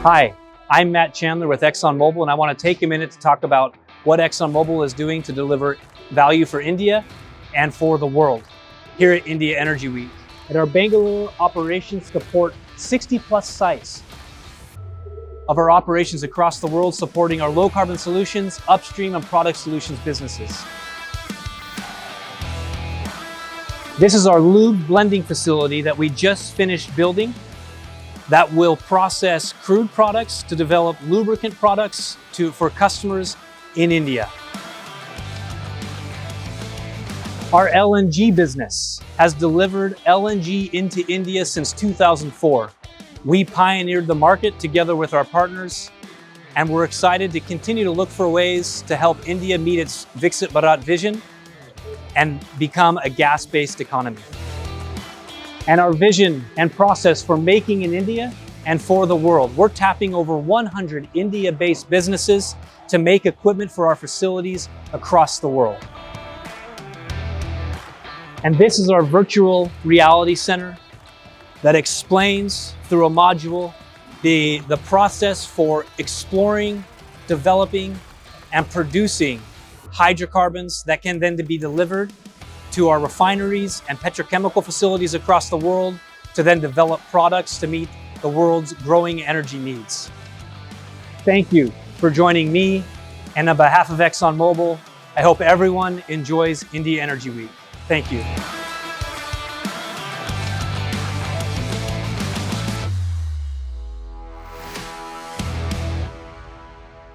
Hi, I'm Matt Chandler with ExxonMobil, and I want to take a minute to talk about what ExxonMobil is doing to deliver value for India and for the world here at India Energy Week. At our Bengaluru operations support 60 plus sites of our operations across the world, supporting our low carbon solutions, upstream and product solutions businesses. This is our lube blending facility that we just finished building that will process crude products to develop lubricant products for customers in India. Our LNG business has delivered LNG into India since 2004. We pioneered the market together with our partners, and we're excited to continue to look for ways to help India meet its Viksit Bharat vision and become a gas-based economy. And our vision and process for making in India and for the world. We're tapping over 100 India-based businesses to make equipment for our facilities across the world. And this is our virtual reality center that explains through a module the process for exploring, developing, and producing hydrocarbons that can then be delivered to our refineries and petrochemical facilities across the world to then develop products to meet the world's growing energy needs. Thank you for joining me, and on behalf of ExxonMobil, I hope everyone enjoys India Energy Week. Thank you.